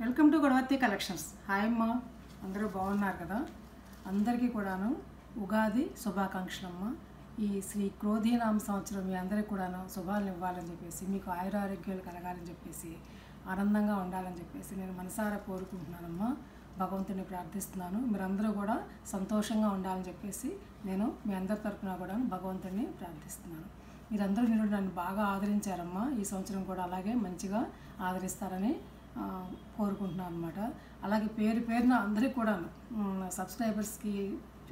Welcome to Godavatti collections. Hi అమ్మా, అందరూ బాగున్నారు కదా? అందరికీ కూడాను ఉగాది శుభాకాంక్షలు అమ్మ. ఈ శ్రీ క్రోధీనామ సంవత్సరం మీ అందరికీ కూడాను శుభాలను ఇవ్వాలని చెప్పేసి, మీకు ఆయురారోగ్యాలు కలగాలని చెప్పేసి, ఆనందంగా ఉండాలని చెప్పేసి నేను మనసారా కోరుకుంటున్నానమ్మా. భగవంతుని ప్రార్థిస్తున్నాను. మీరందరూ కూడా సంతోషంగా ఉండాలని చెప్పేసి నేను మీ అందరి తరఫున కూడా భగవంతుని ప్రార్థిస్తున్నాను. మీరందరూ నన్ను బాగా ఆదరించారమ్మా. ఈ సంవత్సరం కూడా అలాగే మంచిగా ఆదరిస్తారని కోరుకుంటున్నాను అనమాట. అలాగే పేరు పేరున అందరికీ కూడా, సబ్స్క్రైబర్స్కి,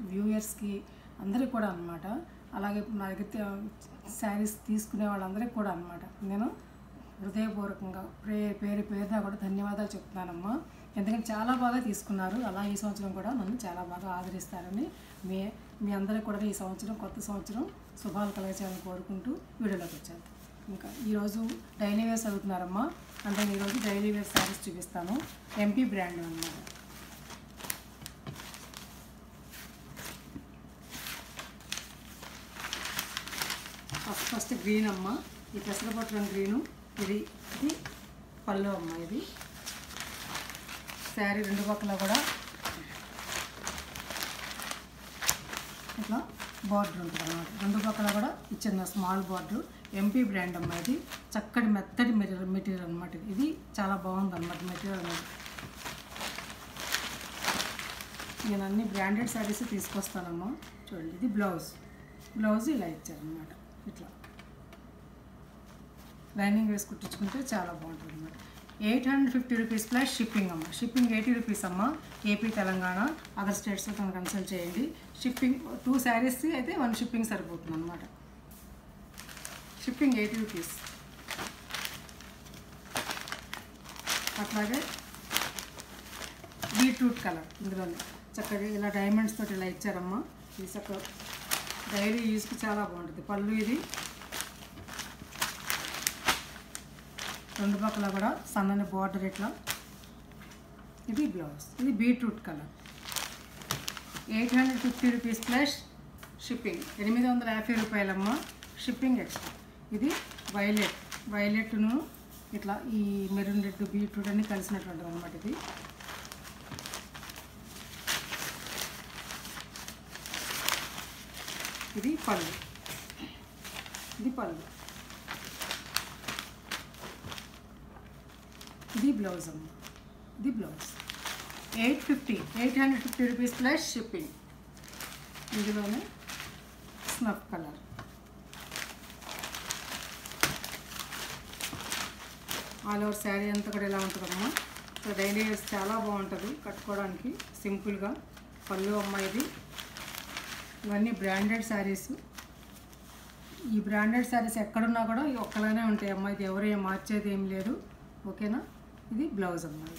వ్యూయర్స్కి అందరికీ కూడా అనమాట. అలాగే నా దగ్గర శారీస్ తీసుకునే వాళ్ళందరికీ కూడా అనమాట నేను హృదయపూర్వకంగా పేరు పేరున కూడా ధన్యవాదాలు చెప్తున్నానమ్మా. ఎందుకంటే చాలా బాగా తీసుకున్నారు. అలా ఈ సంవత్సరం కూడా నన్ను చాలా బాగా ఆదరిస్తారని మీ అందరికీ కూడా ఈ సంవత్సరం, కొత్త సంవత్సరం శుభాలు కలగాలని కోరుకుంటూ వీడియోలోకి వచ్చాను. ఇంకా ఈరోజు డైలీ వేర్స్ అడుగుతున్నారమ్మా. అంటే ఈరోజు డైలీ వేర్ శారీస్ చూపిస్తాను. ఎంపీ బ్రాండ్ అన్నమాట. ఫస్ట్ గ్రీన్ అమ్మ. ఈ పెసరపట్టు రంగు గ్రీను. ఇది పళ్ళు అమ్మ. ఇది శారీ రెండు పక్కల కూడా ఇట్లా బార్డర్ ఉంటుంది అన్నమాట. రెండు పక్కల కూడా ఇచ్చిన స్మాల్ బార్డర్. ఎంపీ బ్రాండ్ అమ్మ. ఇది చక్కటి మెత్తటి మెటీరియల్ అనమాట. ఇది చాలా బాగుంది అన్నమాట మెటీరియల్ అనేది. నేను అన్ని బ్రాండెడ్ శారీస్ తీసుకొస్తానమ్మా. చూడండి, ఇది బ్లౌజ్ ఇలా ఇచ్చారనమాట. ఇట్లా లైనింగ్ వేసి కుట్టించుకుంటే చాలా బాగుంటుంది అన్నమాట. 850 రూపీస్ ప్లస్ షిప్పింగ్ అమ్మ. షిప్పింగ్ 80 రూపీస్ అమ్మ. ఏపీ, తెలంగాణ, అదర్ స్టేట్స్తో తను కన్సల్ట్ చేయండి. షిప్పింగ్ 2 శారీస్ అయితే 1 షిప్పింగ్ సరిపోతుంది అనమాట. Shipping 80 rupees. అట్లాగే బీట్రూట్ కలర్, ఇందులోనే చక్కగా ఇలా డైమండ్స్ తోటి ఇలా ఇచ్చారమ్మా. ఇది చక్కగా డైలీ యూజ్కి చాలా బాగుంటుంది. పళ్ళు ఇది రెండు పక్కల కూడా సన్నని బార్డర్ ఇట్లా. ఇది బ్లౌజ్. ఇది beetroot colour. 850 rupees plus shipping. 850 రూపాయలమ్మ. Shipping extra. ఇది వైలెట్ను ఇట్లా ఈ మెరూన్ రెడ్, బీట్రూట్ అన్నీ కలిసినటువంటిది అనమాట. ఇది పళ్ళు. ఇది బ్లౌజ్ అమ్మ. ఇది బ్లౌజ్. 850 rupees plus shipping. ఇందులోనే snuff colour. All over sari అంతా కూడా ఇలా ఉంటుందమ్మా. సో డైలీ వేస్ చాలా బాగుంటుంది కట్టుకోవడానికి, సింపుల్గా. పళ్ళు అమ్మ. ఇది ఇవన్నీ బ్రాండెడ్ శారీస్. ఈ బ్రాండెడ్ శారీస్ ఎక్కడున్నా కూడా ఒక్కలానే ఉంటాయి అమ్మ. ఇది ఎవరు ఏం మార్చేది ఏం లేదు, ఓకేనా? ఇది బ్లౌజ్ అమ్మాయి.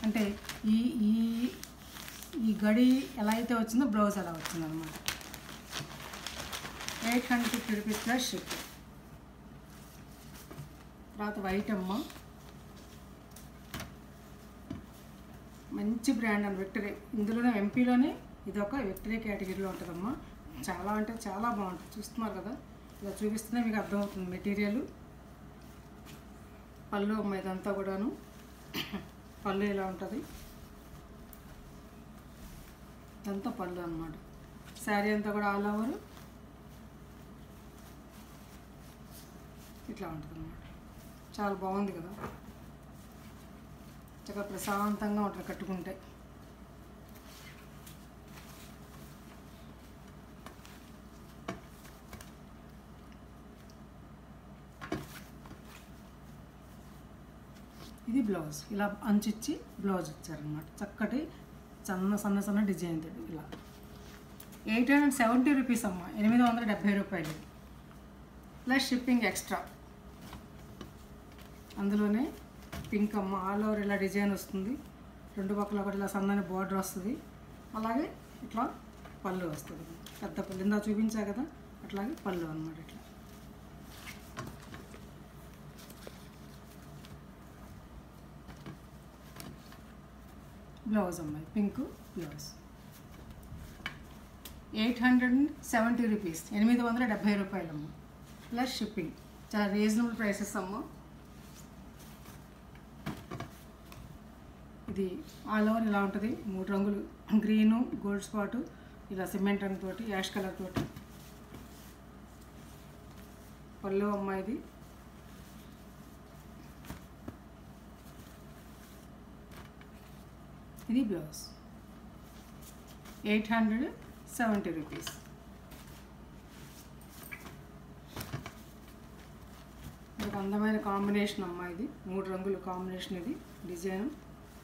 అంటే ఈ ఈ ఈ గడి ఎలా అయితే వచ్చిందో బ్లౌజ్ అలా వచ్చింది అనమాట. 850 రూపీస్ ప్లస్ షిప్. తర్వాత వైట్ అమ్మ. మంచి బ్రాండ్ అని విక్టరీ. ఇందులోనే ఎంపీలోనే ఇది ఒక విక్టరీ కేటగిరీలో ఉంటుందమ్మా. చాలా అంటే చాలా బాగుంటుంది. చూస్తున్నారు కదా, ఇలా చూపిస్తేనే మీకు అర్థమవుతుంది మెటీరియల్. పళ్ళు అమ్మ. ఇదంతా కూడాను పళ్ళు ఇలా ఉంటుంది. ఇదంతా పళ్ళు అన్నమాట. శారీ అంతా కూడా ఆల్ ఓవర్ ఇట్లా ఉంటుంది అన్నమాట. చాలా బాగుంది కదా, చక్కగా ప్రశాంతంగా ఉంటుంది కట్టుకుంటే. ఇది బ్లౌజ్. ఇలా అంచిచ్చి బ్లౌజ్ ఇచ్చారనమాట. చక్కటి సన్న డిజైన్ తోటి ఇలా. 870 రూపీస్ అమ్మ. 870 రూపాయలు ప్లస్ షిప్పింగ్ ఎక్స్ట్రా. అందులోనే పింక్ అమ్మ. ఆల్ ఓవర్ ఇలా డిజైన్ వస్తుంది. రెండు పక్కల ఒకటి ఇలా సన్నని బార్డర్ వస్తుంది. అలాగే ఇట్లా పళ్ళు వస్తుంది. పెద్ద పళ్ళు ఇందా చూపించా కదా, అట్లాగే పళ్ళు అన్నమాట. ఇట్లా బ్లౌజ్ అమ్మాయి. Pink blouse. 870 రూపీస్. 870 రూపాయలమ్మ ప్లస్ షిప్పింగ్. చాలా రీజనబుల్ ప్రైసెస్ అమ్మ. ఇది ఆల్ ఓవర్ ఇలా ఉంటుంది. 3 రంగులు, గ్రీను, గోల్డ్ స్పాటు, ఇలా సిమెంట్ రంగు తోటి, యాష్ కలర్ తోటి. పళ్ళు అమ్మ ఇది. ఇది బ్లౌజ్. 870 రూపీస్. ఒక అందమైన కాంబినేషన్ అమ్మ ఇది. 3 రంగుల కాంబినేషన్ ఇది. డిజైన్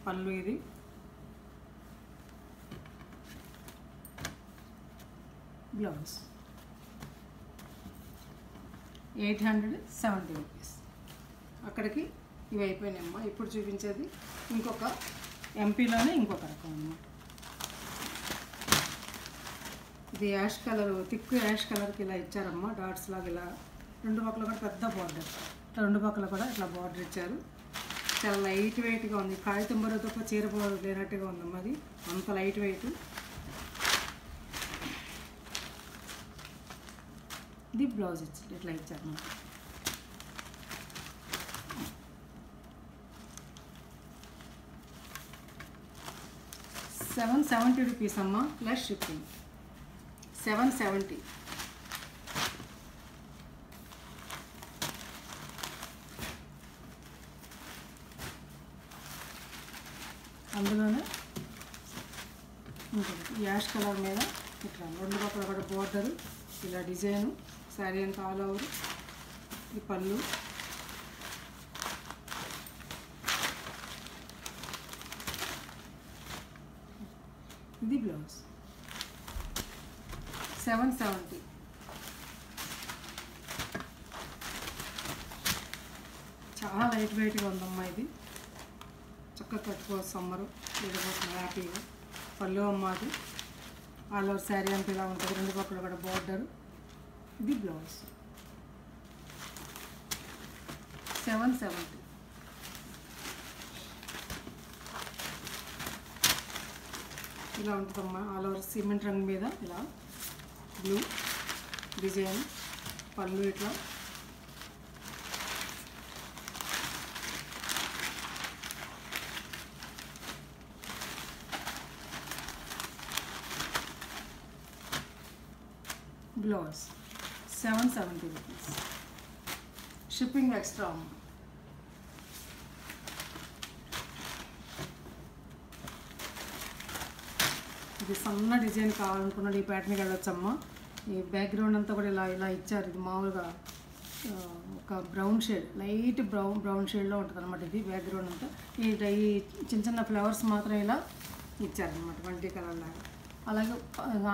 పళ్ళు ఇది. Blouse 870 rupees. అక్కడికి ఇవి అయిపోయినాయమ్మా. ఇప్పుడు చూపించేది ఇంకొక ఎంపీలోనే ఇంకొక రకం అన్నమాట. ఇది యాష్ కలర్, థిక్ యాష్ కలర్కి ఇలా ఇచ్చారమ్మా. డాట్స్ లాగా ఇలా 2 పక్కల కూడా పెద్ద బార్డర్, ఇట్లా 2 పక్కల కూడా ఇట్లా బార్డర్ ఇచ్చారు. చాలా లైట్ వెయిట్గా ఉంది. కాగితం బరువు తప్ప చీర బరువు లేనట్టుగా ఉందమ్మా. అది అంత లైట్ వెయిట్. ఇది బ్లౌజ్ ఇట్లా ఇచ్చారు. 770 రూపీస్ అమ్మ, ప్లస్ షిప్పింగ్. 770. అందులోనే ఉంటుంది యాష్ కలర్ మీద ఇట్లా 2 పక్కల కూడా బోర్డరు, ఇలా డిజైను. శారీ అంతా ఆల్ ఓవర్. ఈ పళ్ళు. ఇది బ్లౌజ్. 770. చాలా లైట్ వెయిట్గా ఉందమ్మా. ఇది చక్కగా కట్టుకోవచ్చు. సమ్మరు లేకపోతే హ్యాపీగా. పళ్ళు అమ్మ అది. ఆల్ ఓవర్ శారీ అంతా ఇలా ఉంటుంది. 2 పక్కల కూడా బోర్డరు. ఇది బ్లౌజ్. 770. ఇలా ఉంటుందమ్మా. ఆల్ ఓవర్ సిమెంట్ రంగు మీద ఇలా బ్లూ డిజైన్. పళ్ళు ఇట్లా. Blouse 770 rupees. షిప్పింగ్ ఎక్స్ట్రా అమ్మ. ఇది సన్న డిజైన్ కావాలనుకున్నాడు ఈ ప్యాటర్న్కి వెళ్ళొచ్చమ్మా. ఈ బ్యాక్గ్రౌండ్ అంతా కూడా ఇలా ఇలా ఇచ్చారు. ఇది మామూలుగా ఒక బ్రౌన్ షేడ్, లైట్ బ్రౌన్ షేడ్లో ఉంటుంది అనమాట. ఇది బ్యాక్గ్రౌండ్ అంతా. ఈ చిన్న చిన్న ఫ్లవర్స్ మాత్రం ఇలా ఇచ్చారనమాట, 20 కలర్ లాగా. అలాగే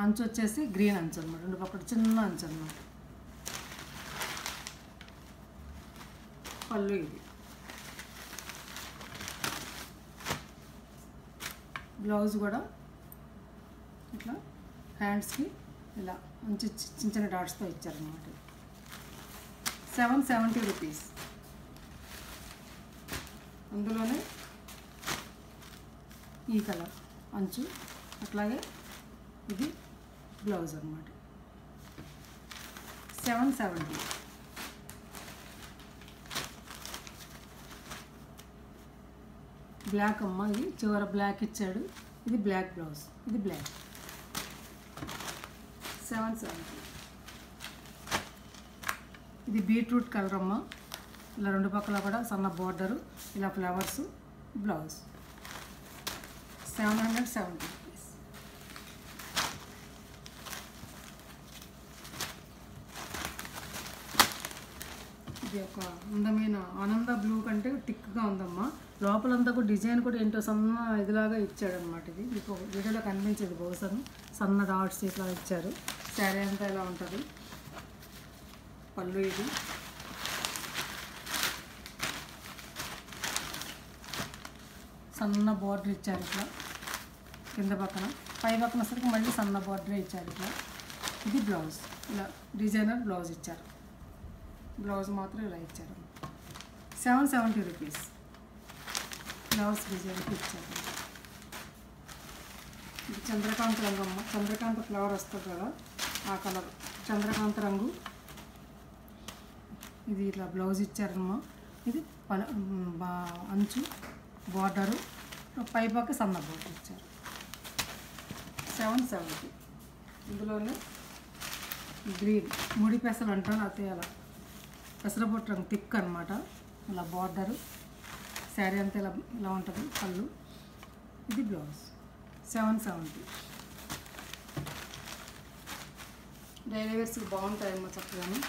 అంచు వచ్చేసి గ్రీన్ అంచు అనమాట. 2 పక్కల చిన్న అంచు అనమాట. పళ్ళు ఇది. బ్లౌజ్ కూడా ఇట్లా హ్యాండ్స్కి ఇలా మంచి చిన్న చిన్న డాట్స్తో ఇచ్చారనమాట. 770 రూపీస్. అందులోనే ఈ కలర్ అంచు, అట్లాగే ఇది బ్లౌజ్ అనమాట. 770. బ్లాక్ అమ్మ. ఇది చివర బ్లాక్ ఇచ్చాడు. ఇది బ్లాక్ బ్లౌజ్. ఇది బ్లాక్. 770. ఇది బీట్రూట్ కలర్ అమ్మ. ఇలా 2 పక్కల కూడా సన్న బోర్డరు, ఇలా ఫ్లవర్స్. Blouse 770 rupees. ఇది ఒక అందమైన ఆనంద బ్లూ కంటే థిక్గా ఉందమ్మా. లోపలంతా కూడా డిజైన్ కూడా ఏంటో సన్న ఇదిలాగా ఇచ్చాడనమాట. ఇది మీకు వీడియోలో కనిపించేది బహుశా సన్న డాట్స్ ఇట్లా ఇచ్చారు. శారీ అంతా ఇలా ఉంటుంది. పళ్ళు ఇది. సన్న బార్డర్ ఇచ్చారు ఇట్లా కింద పక్కన. పై పక్కన సరికి మళ్ళీ సన్న బార్డర్ ఇచ్చారు ఇట్లా. ఇది బ్లౌజ్. ఇలా డిజైనర్ బ్లౌజ్ ఇచ్చారు. బ్లౌజ్ మాత్రం ఇలా ఇచ్చారు. 770 రూపీస్. బ్లౌజ్ డిజైన్కి ఇచ్చారు. ఇది చంద్రకాంత రంగు అమ్మ. చంద్రకాంత ఫ్లవర్ వస్తుంది కదా, ఆ కలర్ చంద్రకాంత రంగు. ఇది ఇట్లా బ్లౌజ్ ఇచ్చారమ్మా. ఇది అంచు, బార్డరు, పై పక్క సన్న బోర్డర్ ఇచ్చారు. 770. ఇందులోనే గ్రీన్ ముడి పెసలు అంటాను, అదే అలా పెసరపొట్టు రంగు థిక్ అనమాట. ఇలా బార్డరు శారీ అంతా ఇలా ఇలా ఉంటుంది. పళ్ళు ఇది బ్లౌజ్. 770. డైలీ వేర్స్కి బాగుంటాయమ్మా చక్కగాను.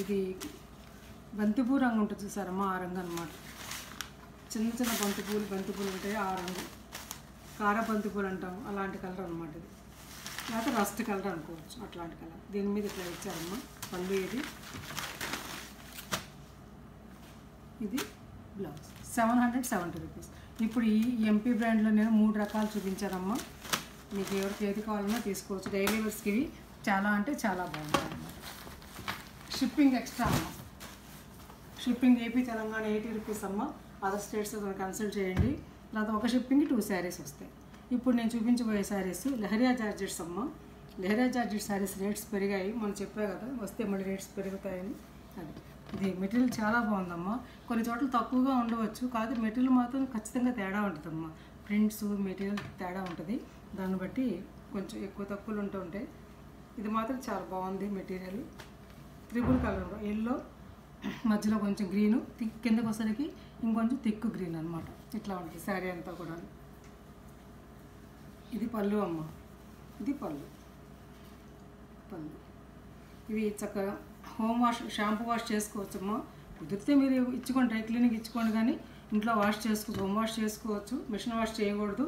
ఇది బంతిపూ రంగు ఉంటుంది చూసారమ్మా, ఆ రంగు అనమాట. చిన్న చిన్న బంతిపూలు ఉంటాయి, ఆ రంగు. కార బంతిపూలు అంటాం, అలాంటి కలర్ అనమాట ఇది. లేకపోతే రస్ట్ కలర్ అనుకోవచ్చు, అట్లాంటి కలర్. దీని మీద ఇట్లా ఇచ్చారమ్మా. పళ్ళు ఇది బ్లౌజ్. 770 రూపీస్. ఇప్పుడు ఈ ఎంపీ బ్రాండ్లో నేను 3 రకాలు చూపించానమ్మా. మీకు ఎవరికి ఏది కావాలన్నా తీసుకోవచ్చు. డైలీ వేర్స్కి ఇవి చాలా అంటే చాలా బాగుంటాయి అన్నమాట. షిప్పింగ్ ఎక్స్ట్రా అమ్మ. షిప్పింగ్ ఏపీ తెలంగాణ 80 రూపీస్ అమ్మ. అదర్ స్టేట్స్ కన్సల్ట్ చేయండి. లేదా ఒక షిప్పింగ్కి 2 శారీస్ వస్తాయి. ఇప్పుడు నేను చూపించబోయే శారీస్ లెహరియా జార్జెట్స్ అమ్మ. లెహరియా జార్జెట్ శారీస్ రేట్స్ పెరిగాయి, మనం చెప్పే కదా వస్తే మళ్ళీ రేట్స్ పెరుగుతాయని. అది ఇది మెటీరియల్ చాలా బాగుందమ్మా. కొన్ని చోట్ల తక్కువగా ఉండవచ్చు, కాదు మెటీరియల్ మాత్రం ఖచ్చితంగా తేడా ఉంటుందమ్మా. ప్రింట్స్ మెటీరియల్ తేడా ఉంటుంది, దాన్ని బట్టి కొంచెం ఎక్కువ తక్కువలు ఉంటుంటాయి. ఇది మాత్రం చాలా బాగుంది మెటీరియల్. ట్రిపుల్ కలర్ ఎల్లో, మధ్యలో కొంచెం గ్రీను, కిందకు వచ్చేసరికి ఇంకొంచెం థిక్ గ్రీన్ అనమాట. ఇట్లా ఉంటుంది శారీ అంతా కూడా. ఇది పళ్ళు అమ్మ. ఇది పళ్ళు. ఇవి చక్కగా హోమ్ వాష్, షాంపూ వాష్ చేసుకోవచ్చమ్మా. కుదిరితే మీరు ఇచ్చుకోండి, డ్రై క్లీనింగ్ ఇచ్చుకోండి, కానీ ఇంట్లో వాష్ చేసుకోవచ్చు, హోమ్ వాష్ చేసుకోవచ్చు. మిషన్ వాష్ చేయకూడదు.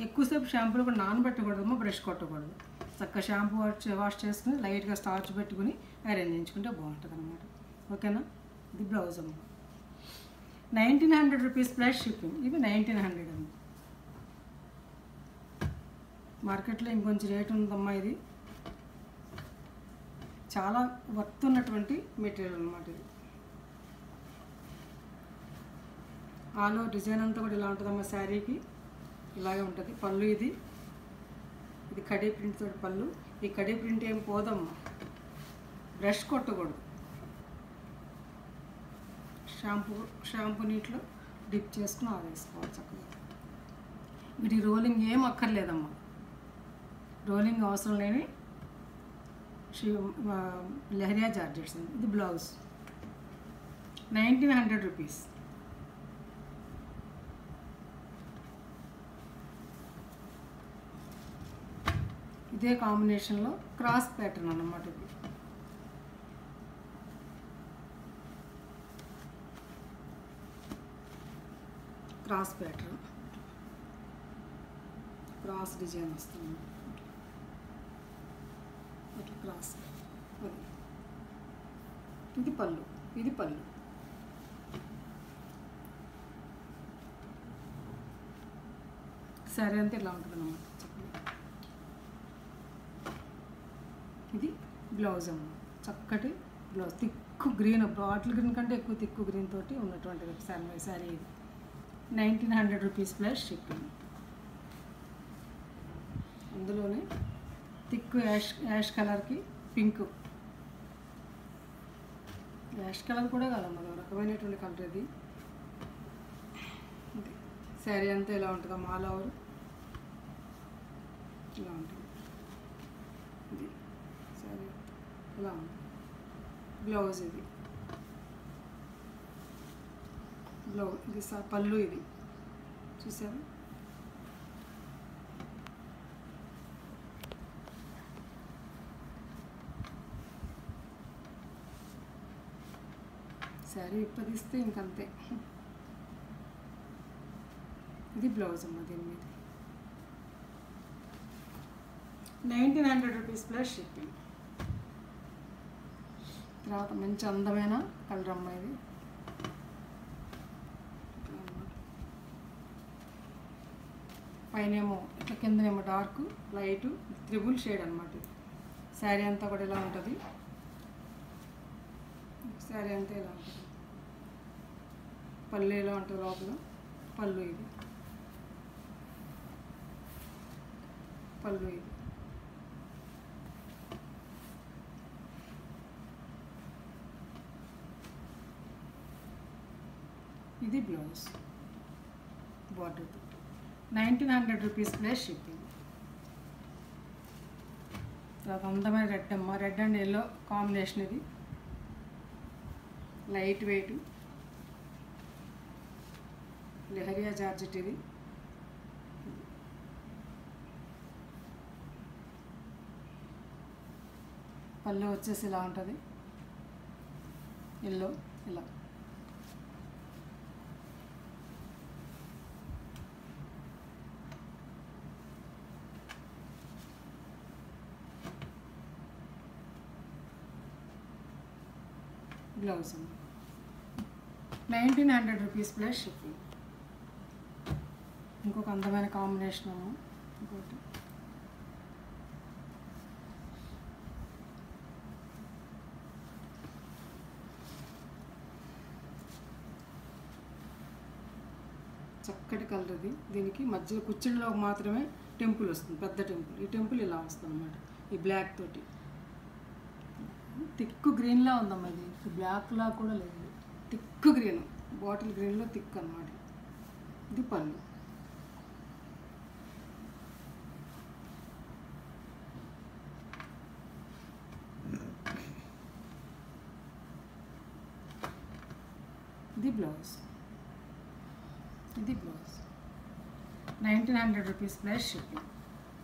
ఎక్కువసేపు షాంపూలు కూడా నానబెట్టకూడదమ్మా, బ్రష్ కొట్టకూడదు. చక్కగా షాంపూ వాష్ చేసుకుని లైట్గా స్టార్చ్ పెట్టుకుని ఐరన్ చేయించుకుంటే బాగుంటుంది అనమాట. ఓకేనా. ఇది బ్లౌజ్ అమ్మ. 1900 రూపీస్ ప్లస్ షిప్పింగ్. ఇవి 1900 అమ్మ. మార్కెట్లో ఇంకొంచెం రేట్ ఉందమ్మా. ఇది చాలా వర్త్ ఉన్నటువంటి మెటీరియల్ అనమాట. ఇది ఆల్ ఓవర్ డిజైన్ అంతా కూడా ఇలా ఉంటుందమ్మా. శారీకి ఇలాగే ఉంటుంది. పళ్ళు ఇది కడీ ప్రింట్ తోటి పళ్ళు. ఈ కడీ ప్రింట్ ఏం పోదమ్మా, బ్రష్ కొట్టకూడదు. షాంపూ నీటిలో డిప్ చేసుకుని ఆవేసుకోవాలి చక్కగా. వీటి రోలింగ్ ఏం అక్కర్లేదమ్మా, రోలింగ్ అవసరం లేని లెహరియా జార్జెట్స్. ఇది బ్లౌజ్. 1900 రూపీస్. ఇదే కాంబినేషన్లో క్రాస్ ప్యాటర్న్ అన్నమాట. ఇది క్రాస్ ప్యాటర్న్, క్రాస్ డిజైన్ వస్తుంది. ఇట్లా క్రాస్. ఇది పళ్ళు. ఇది పళ్ళు. శారీ అంతా ఇలా ఉంటుంది అన్నమాట. ఇది బ్లౌజ్ అమ్మ. చక్కటి blouse. Thick green, bottle green కంటే ఎక్కువ థిక్ గ్రీన్ తోటి ఉన్నటువంటి శారీ ఇది. 1900 రూపీస్ ప్లస్ షిప్పింగ్. అందులోనే థిక్ యాష్ కలర్కి పింక్. యాష్ కలర్ కూడా కాదమ్మా, ఒక రకమైనటువంటి కలర్ ఇది. శారీ అంతా ఇలా ఉంటుందమ్మా. ఆల్ ఓవర్ ఇలా ఉంటుంది. ఇది శారీ ఇలా ఉంటుంది. బ్లౌజ్ ఇది బ్లౌజ్. ఇది పళ్ళు. ఇది చూసారు. శారీ ఇప్పదిస్తే ఇంకంతే. ఇది బ్లౌజ్ అమ్మ. దీని మీద 1900 రూపీస్ ప్లస్ షిప్పింగ్. తర్వాత మంచి అందమైన కలర్ అమ్మ. ఇది పైనేమో ఇట్లా, కిందనేమో డార్క్, లైట్, త్రిబుల్ షేడ్ అనమాట. శారీ అంతా కూడా ఇలా ఉంటుంది. శారీ అంతా ఇలా ఉంటుంది. పళ్ళు ఇలా ఉంటుంది లోపల. పళ్ళు ఇది పళ్ళు. ఇది ఇది బ్లౌజ్ బార్డర్తో 1900 రూపీస్ ప్లస్ షిప్పింగ్. తర్వాత అందమైన రెడ్ అమ్మ, రెడ్ అండ్ ఎల్లో కాంబినేషన్. ఇది లైట్ వెయిట్ లెహరియా జార్జెట్. ఇది పళ్ళు వచ్చేసి ఇలా ఉంటుంది, ఎల్లో ఇలా. Blouse 1900 rupees plus shipping. ఇంకొక అందమైన కాంబినేషన్ అమ్మ. ఇంకోటి చక్కటి కలర్. ఇది దీనికి మధ్యలో కుచ్చిళ్ళలో మాత్రమే టెంపుల్ వస్తుంది, పెద్ద టెంపుల్. ఈ టెంపుల్ ఇలా వస్తుంది అన్నమాట, ఈ బ్లాక్ తోటి. థిక్ గ్రీన్లా ఉందమ్మా. ఇది బ్లాక్లా కూడా లేదు, థిక్ గ్రీన్, బాటిల్ గ్రీన్లో థిక్ అన్నమాట. ఇది పళ్ళు. ఇది బ్లౌజ్. ఇది బ్లౌజ్ 1900 రూపీస్ ప్లస్ షిప్పింగ్.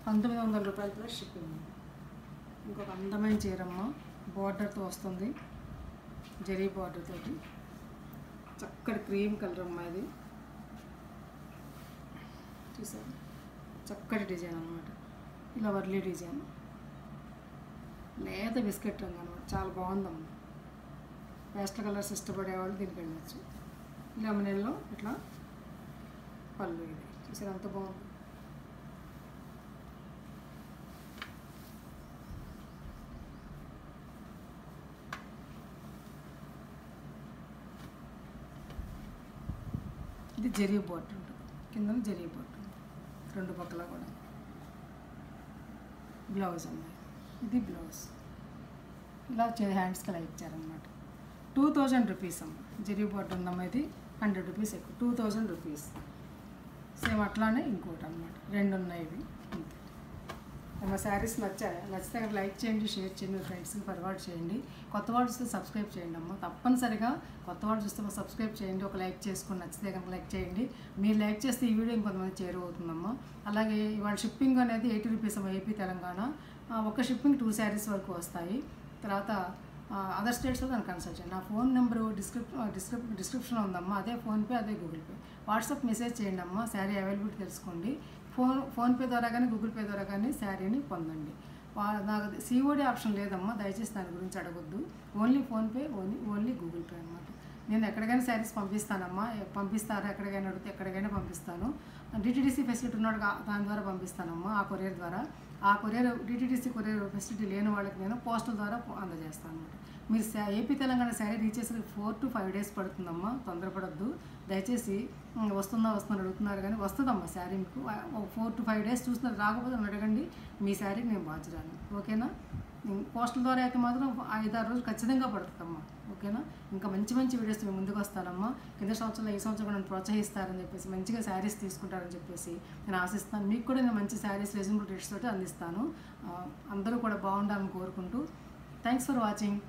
1900 రూపాయలు ప్లస్ షిప్పింగ్. ఇంకొక అందమైన చీరమ్మ, బార్డర్తో వస్తుంది, జరీ బార్డర్ తోటి. చక్కటి క్రీమ్ కలర్ అమ్మ. ఇది చూసారు, చక్కటి డిజైన్ అనమాట. ఇలా వర్లీ డిజైన్, లేత బిస్కెట్ రంగు అనమాట. చాలా బాగుందమ్మ. పేస్టల్ కలర్స్ ఇష్టపడేవాళ్ళు దీనికి వెళ్ళచ్చు. లెమనెల్లో ఇట్లా పళ్ళు. ఇది చూసారు అంత బాగుంది. ఇది జరీ బార్డర్ ఉంటుంది, కింద జరీ బార్డర్ రెండు పక్కల కూడా. బ్లౌజ్ అమ్మాయి. ఇది బ్లౌజ్. ఇలా హ్యాండ్స్కి అలా ఇచ్చారనమాట. 2000 రూపీస్ అమ్మ. జరీ బార్డర్ ఉందమ్మా. ఇది 100 రూపీస్ ఎక్కువ, 2000 రూపీస్. సేమ్ అట్లానే ఇంకోటి అనమాట, రెండు ఉన్నాయి ఇవి. అంతే. మా శారీస్ నచ్చితే లైక్ చేయండి, షేర్ చేయండి, మీ ఫ్రెండ్స్కి ఫార్వర్డ్ చేయండి. కొత్త వాళ్ళు చూస్తే సబ్స్క్రైబ్ చేయండి అమ్మ. తప్పనిసరిగా కొత్త వాళ్ళు చూస్తే సబ్స్క్రైబ్ చేయండి, ఒక లైక్ చేసుకొని నచ్చితే కనుక లైక్ చేయండి. మీరు లైక్ చేస్తే ఈ వీడియో ఇంకొంతమంది చేరువవుతుందమ్మా. అలాగే ఇవాళ షిప్పింగ్ అనేది 80 రూపీస్ అమ్మ, ఏపీ తెలంగాణ. ఒక షిప్పింగ్ 2 శారీస్ వరకు వస్తాయి. తర్వాత అదర్ స్టేట్స్లో దాన్ని కన్సల్ట్ చేయండి. నా ఫోన్ నెంబరు డిస్క్రిప్షన్లో ఉందమ్మా. అదే ఫోన్పే, అదే గూగుల్ పే. వాట్సాప్ మెసేజ్ చేయండి అమ్మ, శారీ అవైలబిలిటీ తెలుసుకోండి. ఫోన్పే ద్వారా కానీ గూగుల్ పే ద్వారా కానీ శారీని పొందండి. నాకు సిఓడి ఆప్షన్ లేదమ్మా, దయచేసి దాని గురించి అడగొద్దు. Only PhonePe, only Google pay అనమాట. నేను ఎక్కడికైనా శారీస్ పంపిస్తానమ్మా. పంపిస్తారా ఎక్కడికైనా అడిగితే ఎక్కడికైనా పంపిస్తాను. డిటీడీసీ ఫెసిలిటీ ఉన్నాడు, దాని ద్వారా పంపిస్తానమ్మా, ఆ కొరియర్ ద్వారా. ఆ కొరియర్ డిటీడీసీ కొరియర్ ఫెసిలిటీ లేని వాళ్ళకి నేను పోస్టల్ ద్వారా అందజేస్తాను అనమాట. మీరు ఏపీ తెలంగాణ శారీ రీచ్ చేసరికి 4 to 5 days పడుతుందమ్మా, తొందరపడద్దు దయచేసి. వస్తుందా అడుగుతున్నారు కానీ వస్తుందమ్మా శారీ మీకు. 4 to 5 days చూస్తున్నారు, రాకపోతే నన్ను అడగండి, మీ శారీకి నేను బాధ్యురాను. ఓకేనా? పోస్టల్ ద్వారా అయితే మాత్రం 5-6 రోజులు ఖచ్చితంగా పడుతుందమ్మా. ఓకేనా? ఇంకా మంచి వీడియోస్ మేము ముందుకు వస్తానమ్మా. కింద సంవత్సరంలో ఈ సంవత్సరం కూడా నన్ను ప్రోత్సహిస్తారని చెప్పేసి, మంచిగా శారీస్ తీసుకుంటారని చెప్పేసి నేను ఆశిస్తాను. మీకు కూడా నేను మంచి శారీస్ రీజనబుల్ రేట్స్ తోటి అందిస్తాను. అందరూ కూడా బాగుండాలని కోరుకుంటూ థ్యాంక్స్ ఫర్ వాచింగ్.